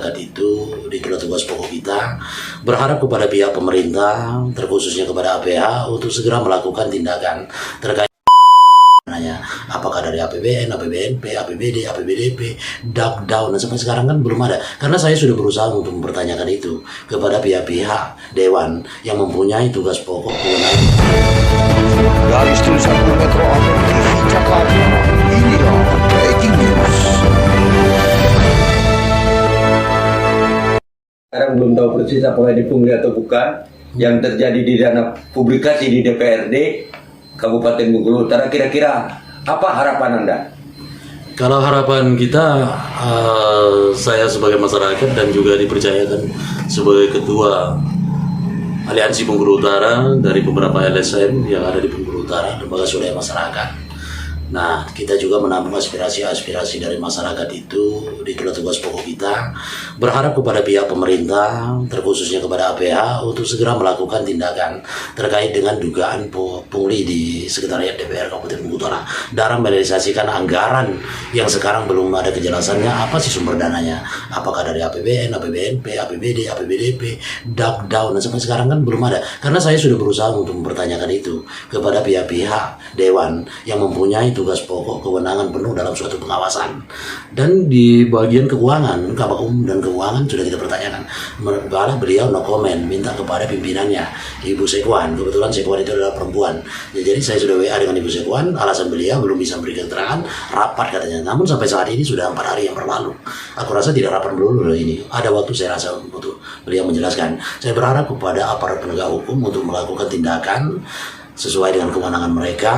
masyarakat itu itulah tugas pokok kita. Berharap kepada pihak pemerintah, terkhususnya kepada APH, untuk segera melakukan tindakan terkait apakah dari APBN, APBNP, APBD, APBDP, down, dan sampai sekarang kan belum ada. Karena saya sudah berusaha untuk mempertanyakan itu kepada pihak-pihak Dewan yang mempunyai tugas pokok kewenangan. Dari Studio 1 Metro Update TV Jakarta, inilah Breaking News. Sekarang belum tahu persis apakah ini pungli atau bukan. Yang terjadi di dana publikasi di DPRD Kabupaten Bengkulu Utara, kira-kira apa harapan Anda? Kalau harapan kita, saya sebagai masyarakat dan juga dipercayakan sebagai ketua Aliansi Bengkulu Utara dari beberapa LSM yang ada di Bengkulu Utara, lembaga swadaya masyarakat. Nah, kita juga menampung aspirasi-aspirasi dari masyarakat itu, itulah tugas pokok kita. Berharap kepada pihak pemerintah, terkhususnya kepada APH, untuk segera melakukan tindakan terkait dengan dugaan pungli di Sekretariat DPR Kabupaten Bengkulu Utara dalam merealisasikan anggaran yang sekarang belum ada kejelasannya apa sih sumber dananya, apakah dari APBN, APBNP, APBD, APBDP, down, dan sampai sekarang kan belum ada. Karena saya sudah berusaha untuk mempertanyakan itu kepada pihak-pihak Dewan yang mempunyai tugas pokok kewenangan penuh dalam suatu pengawasan. Dan di bagian keuangan, Kabak Umum dan Keuangan sudah kita pertanyakan. Malah beliau no comment, minta kepada pimpinannya, Ibu Sekwan. Kebetulan Sekwan itu adalah perempuan. Jadi saya sudah WA dengan Ibu Sekwan, alasan beliau belum bisa memberikan keterangan, rapat katanya. Namun sampai saat ini sudah 4 hari yang berlalu. Aku rasa tidak rapat melulu loh ini. Ada waktu saya rasa untuk beliau menjelaskan. Saya berharap kepada aparat penegak hukum untuk melakukan tindakan sesuai dengan kewenangan mereka,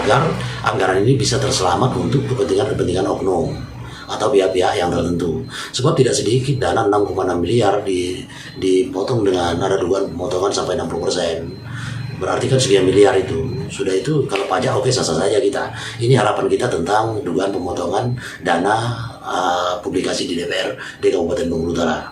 agar anggaran ini bisa terselamat untuk kepentingan oknum atau pihak-pihak yang tertentu. Sebab tidak sedikit dana 6,6 miliar dipotong dengan ada dugaan pemotongan sampai 60%. Berarti kan sekian miliar itu. Sudah itu kalau pajak oke, sah-sah saja kita. Ini harapan kita tentang dugaan pemotongan dana publikasi di DPR di Kabupaten Bengkulu Utara.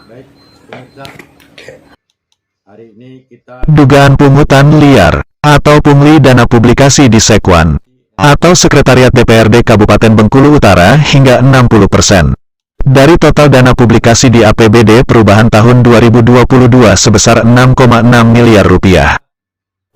Hari ini kita dugaan pungutan liar atau pungli dana publikasi di Sekwan atau Sekretariat DPRD Kabupaten Bengkulu Utara hingga 60%. Dari total dana publikasi di APBD perubahan tahun 2022 sebesar 6,6 miliar rupiah.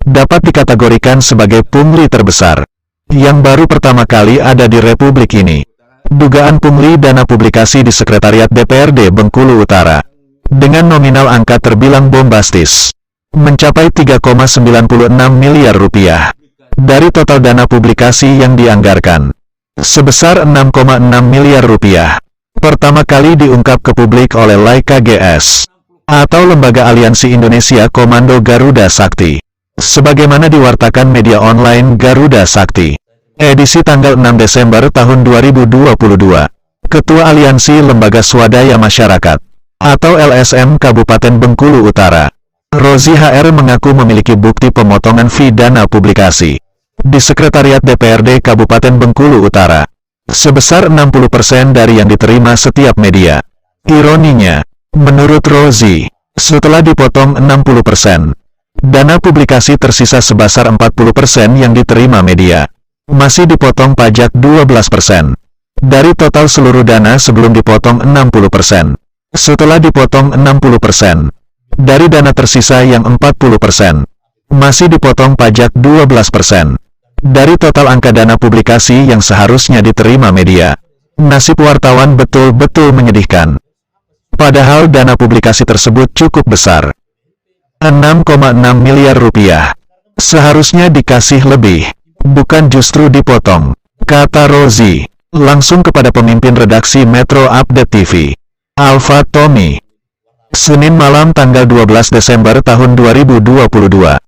Dapat dikategorikan sebagai pungli terbesar yang baru pertama kali ada di Republik ini. Dugaan pungli dana publikasi di Sekretariat DPRD Bengkulu Utara dengan nominal angka terbilang bombastis, mencapai 3,96 miliar rupiah dari total dana publikasi yang dianggarkan sebesar 6,6 miliar rupiah. Pertama kali diungkap ke publik oleh LAI-KGS atau Lembaga Aliansi Indonesia Komando Garuda Sakti, sebagaimana diwartakan media online Garuda Sakti edisi tanggal 6 Desember tahun 2022. Ketua Aliansi Lembaga Swadaya Masyarakat atau LSM Kabupaten Bengkulu Utara, Rozi HR, mengaku memiliki bukti pemotongan fee dana publikasi di Sekretariat DPRD Kabupaten Bengkulu Utara sebesar 60% dari yang diterima setiap media. Ironinya, menurut Rozi, setelah dipotong 60%, dana publikasi tersisa sebesar 40% yang diterima media. Masih dipotong pajak 12% dari total seluruh dana sebelum dipotong 60%. Setelah dipotong 60%, dari dana tersisa yang 40%, masih dipotong pajak 12%. Dari total angka dana publikasi yang seharusnya diterima media. Nasib wartawan betul-betul menyedihkan. Padahal dana publikasi tersebut cukup besar. 6,6 miliar rupiah. Seharusnya dikasih lebih, bukan justru dipotong, kata Rozi, langsung kepada pemimpin redaksi Metro Update TV, Alfa Tommy, Senin malam tanggal 12 Desember tahun 2022.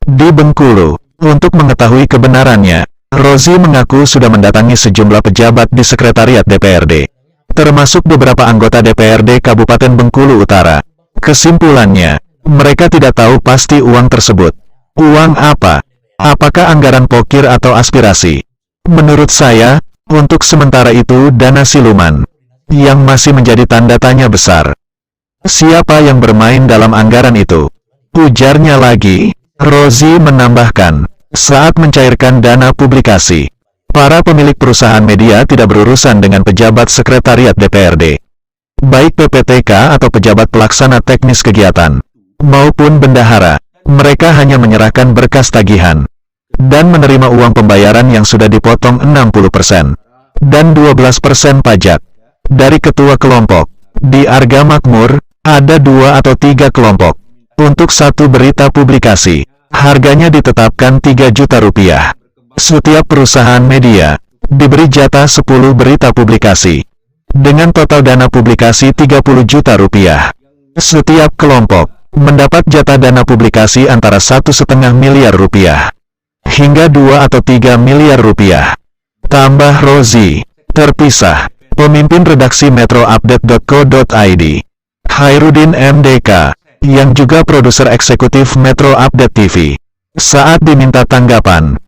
Di Bengkulu, untuk mengetahui kebenarannya, Rozi mengaku sudah mendatangi sejumlah pejabat di Sekretariat DPRD, termasuk beberapa anggota DPRD Kabupaten Bengkulu Utara. Kesimpulannya, mereka tidak tahu pasti uang tersebut. Uang apa? Apakah anggaran pokir atau aspirasi? Menurut saya, untuk sementara itu dana siluman, yang masih menjadi tanda tanya besar. Siapa yang bermain dalam anggaran itu? Ujarnya lagi. Rozi menambahkan, saat mencairkan dana publikasi, Para pemilik perusahaan media tidak berurusan dengan pejabat sekretariat DPRD, baik PPTK atau pejabat pelaksana teknis kegiatan, maupun bendahara. Mereka hanya menyerahkan berkas tagihan, dan menerima uang pembayaran yang sudah dipotong 60% dan 12% pajak. Dari ketua kelompok, di Arga Makmur, ada 2 atau 3 kelompok. Untuk satu berita publikasi, harganya ditetapkan 3 juta rupiah. Setiap perusahaan media diberi jatah 10 berita publikasi, dengan total dana publikasi 30 juta rupiah. Setiap kelompok mendapat jatah dana publikasi antara 1,5 miliar rupiah hingga 2 atau 3 miliar rupiah. Tambah Rozi, terpisah, pemimpin redaksi metroupdate.co.id, Khairuddin MDK, yang juga produser eksekutif Metro Update TV, saat diminta tanggapan,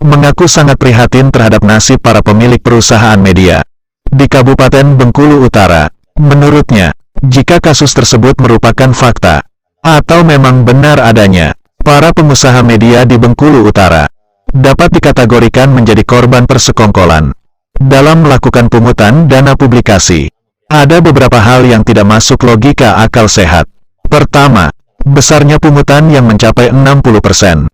mengaku sangat prihatin terhadap nasib para pemilik perusahaan media di Kabupaten Bengkulu Utara. Menurutnya, jika kasus tersebut merupakan fakta, atau memang benar adanya, para pengusaha media di Bengkulu Utara dapat dikategorikan menjadi korban persekongkolan dalam melakukan pungutan dana publikasi. Ada beberapa hal yang tidak masuk logika akal sehat. Pertama, besarnya pungutan yang mencapai 60%.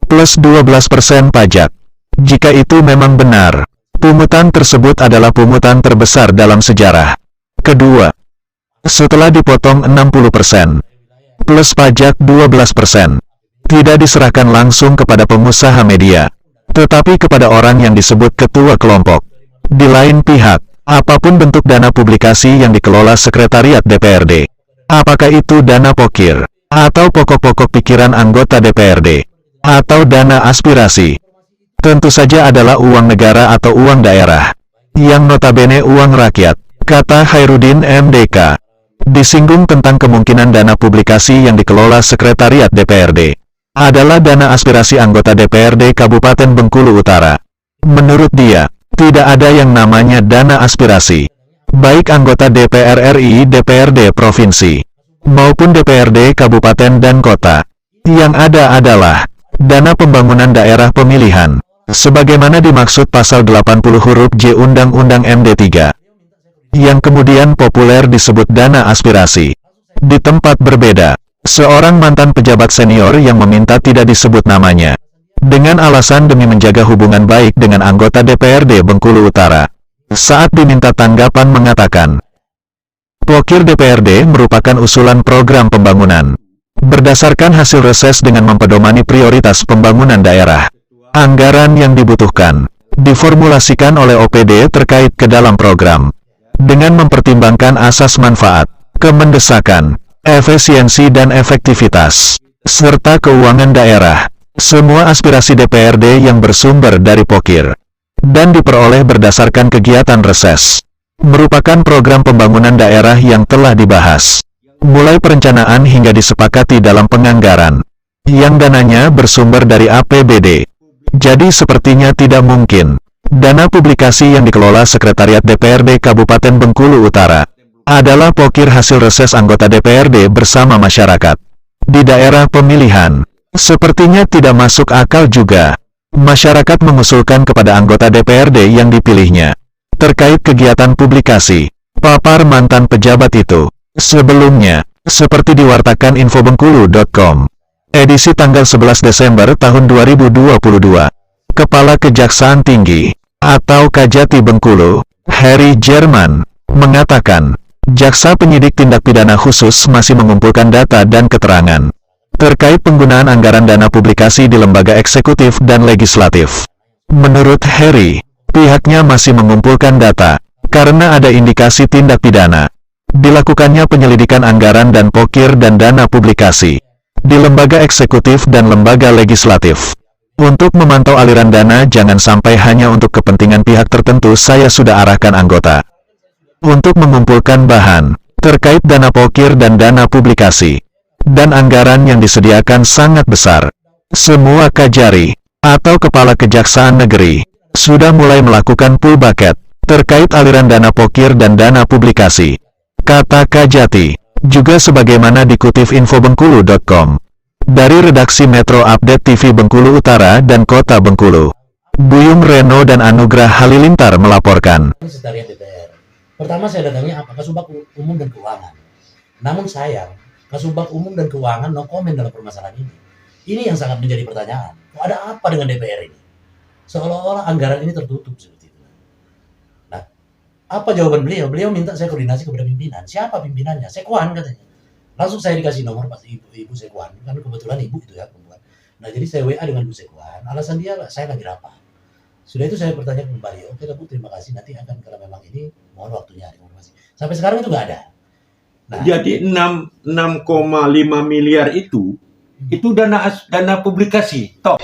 Plus 12% pajak. Jika itu memang benar, pungutan tersebut adalah pungutan terbesar dalam sejarah. Kedua, setelah dipotong 60%, plus pajak 12%, tidak diserahkan langsung kepada pengusaha media, tetapi kepada orang yang disebut ketua kelompok. Di lain pihak, apapun bentuk dana publikasi yang dikelola sekretariat DPRD, apakah itu dana pokir, atau pokok-pokok pikiran anggota DPRD, atau dana aspirasi, tentu saja adalah uang negara atau uang daerah, yang notabene uang rakyat, kata Khairuddin MDK. Disinggung tentang kemungkinan dana publikasi yang dikelola sekretariat DPRD adalah dana aspirasi anggota DPRD Kabupaten Bengkulu Utara. Menurut dia, tidak ada yang namanya dana aspirasi, baik anggota DPR RI, DPRD Provinsi, maupun DPRD Kabupaten dan Kota. Yang ada adalah dana pembangunan daerah pemilihan, sebagaimana dimaksud pasal 80 huruf J Undang-Undang MD 3, yang kemudian populer disebut dana aspirasi. Di tempat berbeda, seorang mantan pejabat senior yang meminta tidak disebut namanya, dengan alasan demi menjaga hubungan baik dengan anggota DPRD Bengkulu Utara, saat diminta tanggapan mengatakan, Pokir DPRD merupakan usulan program pembangunan berdasarkan hasil reses dengan mempedomani prioritas pembangunan daerah. Anggaran yang dibutuhkan diformulasikan oleh OPD terkait ke dalam program, dengan mempertimbangkan asas manfaat, kemendesakan, efisiensi dan efektivitas, serta keuangan daerah. Semua aspirasi DPRD yang bersumber dari Pokir dan diperoleh berdasarkan kegiatan reses merupakan program pembangunan daerah yang telah dibahas, mulai perencanaan hingga disepakati dalam penganggaran, yang dananya bersumber dari APBD. Jadi sepertinya tidak mungkin dana publikasi yang dikelola sekretariat DPRD Kabupaten Bengkulu Utara adalah pokir hasil reses anggota DPRD bersama masyarakat di daerah pemilihan. Sepertinya tidak masuk akal juga masyarakat mengusulkan kepada anggota DPRD yang dipilihnya terkait kegiatan publikasi, papar mantan pejabat itu. Sebelumnya, seperti diwartakan infobengkulu.com, edisi tanggal 11 Desember tahun 2022, Kepala Kejaksaan Tinggi, atau Kajati Bengkulu, Harry Jerman, mengatakan, Jaksa Penyidik Tindak Pidana Khusus masih mengumpulkan data dan keterangan terkait penggunaan anggaran dana publikasi di lembaga eksekutif dan legislatif. Menurut Harry, pihaknya masih mengumpulkan data, karena ada indikasi tindak pidana. Dilakukannya penyelidikan anggaran dan pokir dan dana publikasi di lembaga eksekutif dan lembaga legislatif. Untuk memantau aliran dana jangan sampai hanya untuk kepentingan pihak tertentu, saya sudah arahkan anggota untuk mengumpulkan bahan terkait dana pokir dan dana publikasi. Dan anggaran yang disediakan sangat besar. Semua kajari atau kepala kejaksaan negeri sudah mulai melakukan pull bucket terkait aliran dana pokir dan dana publikasi, kata Kajati. Juga sebagaimana dikutip infobengkulu.com dari redaksi Metro Update TV Bengkulu Utara dan Kota Bengkulu. Buyung Reno dan Anugrah Halilintar melaporkan. Ini Sekretariat DPR. Pertama saya datangnya apa? Kasubag Umum dan Keuangan. Namun sayang, Kasubag Umum dan Keuangan no comment dalam permasalahan ini. Ini yang sangat menjadi pertanyaan. Ada apa dengan DPR ini? Seolah-olah anggaran ini tertutup seperti itu. Nah, apa jawaban beliau? Beliau minta saya koordinasi kepada pimpinan. Siapa pimpinannya? Sekwan katanya. Langsung saya dikasih nomor pasti ibu Sekwan. Kan kebetulan ibu itu ya perempuan. Nah jadi saya WA dengan Bu Sekwan. Alasan dia saya lagi rapat. Sudah itu saya bertanya kembali, oke Bu terima kasih, nanti akan kalau memang ini mohon waktunya informasi. Sampai sekarang itu nggak ada. Nah, Jadi 6,5 miliar itu dana publikasi. Toh.